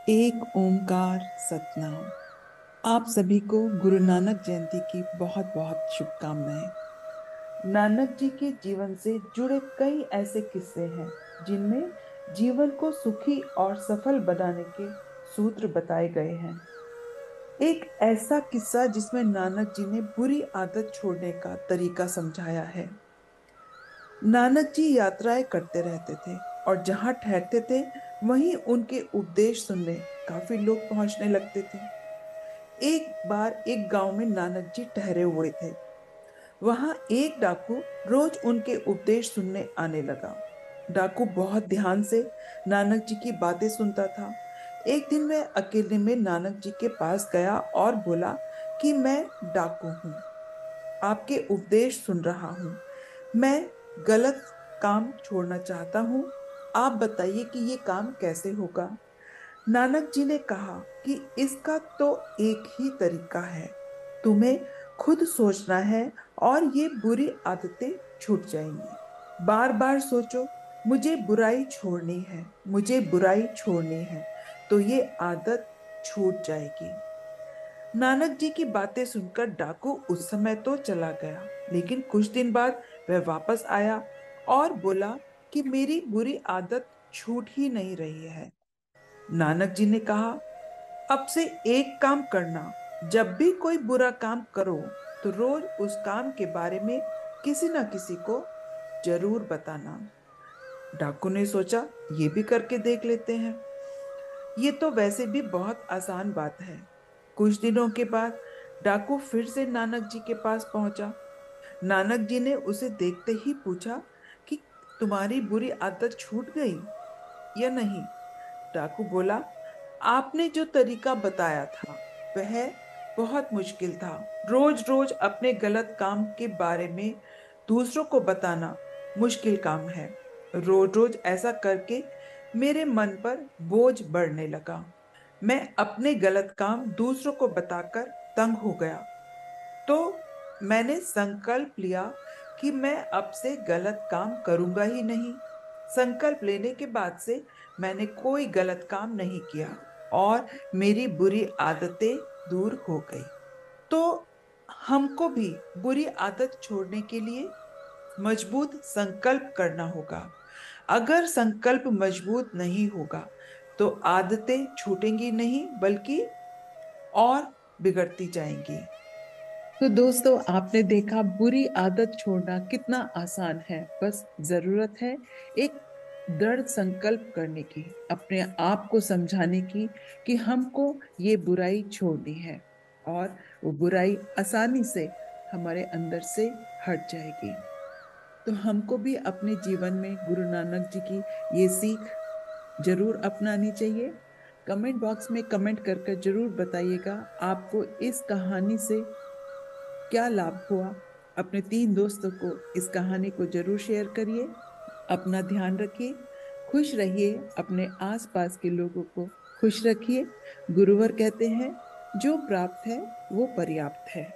एक ओमकार सतनाम। आप सभी को गुरु नानक जयंती की बहुत बहुत शुभकामनाएं। नानक जी के जीवन से जुड़े कई ऐसे किस्से हैं जिनमें जीवन को सुखी और सफल बनाने के सूत्र बताए गए हैं। एक ऐसा किस्सा जिसमें नानक जी ने बुरी आदत छोड़ने का तरीका समझाया है। नानक जी यात्राएं करते रहते थे और जहां ठहरते थे वहीं उनके उपदेश सुनने काफी लोग पहुंचने लगते थे। एक बार एक गांव में नानक जी ठहरे हुए थे। वहां एक डाकू रोज उनके उपदेश सुनने आने लगा। डाकू बहुत ध्यान से नानक जी की बातें सुनता था। एक दिन वह अकेले में नानक जी के पास गया और बोला कि मैं डाकू हूँ, आपके उपदेश सुन रहा हूँ। मैं गलत काम छोड़ना चाहता हूँ। आप बताइए कि ये काम कैसे होगा। नानक जी ने कहा कि इसका तो एक ही तरीका है, तुम्हें खुद सोचना है और ये बुरी आदतें छूट जाएंगी। बार बार सोचो, मुझे बुराई छोड़नी है, मुझे बुराई छोड़नी है, तो ये आदत छूट जाएगी। नानक जी की बातें सुनकर डाकू उस समय तो चला गया, लेकिन कुछ दिन बाद वह वापस आया और बोला कि मेरी बुरी आदत छूट ही नहीं रही है। नानक जी ने कहा, अब से एक काम करना, जब भी कोई बुरा काम करो तो रोज उस काम के बारे में किसी न किसी को जरूर बताना। डाकू ने सोचा, ये भी करके देख लेते हैं। ये तो वैसे भी बहुत आसान बात है। कुछ दिनों के बाद डाकू फिर से नानक जी के पास पहुंचा। नानक जी ने उसे देखते ही पूछा कि तुम्हारी बुरी आदत छूट गई या नहीं। डाकू बोला, आपने जो तरीका बताया था वह बहुत मुश्किल था। रोज रोज अपने गलत काम के बारे में दूसरों को बताना मुश्किल काम है। रोज रोज ऐसा करके मेरे मन पर बोझ बढ़ने लगा। मैं अपने गलत काम दूसरों को बताकर तंग हो गया। तो मैंने संकल्प लिया कि मैं अब से गलत काम करूंगा ही नहीं। संकल्प लेने के बाद से मैंने कोई गलत काम नहीं किया और मेरी बुरी आदतें दूर हो गई। तो हमको भी बुरी आदत छोड़ने के लिए मजबूत संकल्प करना होगा। अगर संकल्प मजबूत नहीं होगा तो आदतें छूटेंगी नहीं, बल्कि और बिगड़ती जाएंगी। तो दोस्तों, आपने देखा बुरी आदत छोड़ना कितना आसान है। बस जरूरत है एक दृढ़ संकल्प करने की, अपने आप को समझाने की कि हमको ये बुराई छोड़नी है, और वो बुराई आसानी से हमारे अंदर से हट जाएगी। तो हमको भी अपने जीवन में गुरु नानक जी की ये सीख जरूर अपनानी चाहिए। कमेंट बॉक्स में कमेंट कर जरूर बताइएगा आपको इस कहानी से क्या लाभ हुआ। अपने 3 दोस्तों को इस कहानी को जरूर शेयर करिए। अपना ध्यान रखिए, खुश रहिए, अपने आसपास के लोगों को खुश रखिए। गुरुवर कहते हैं, जो प्राप्त है वो पर्याप्त है।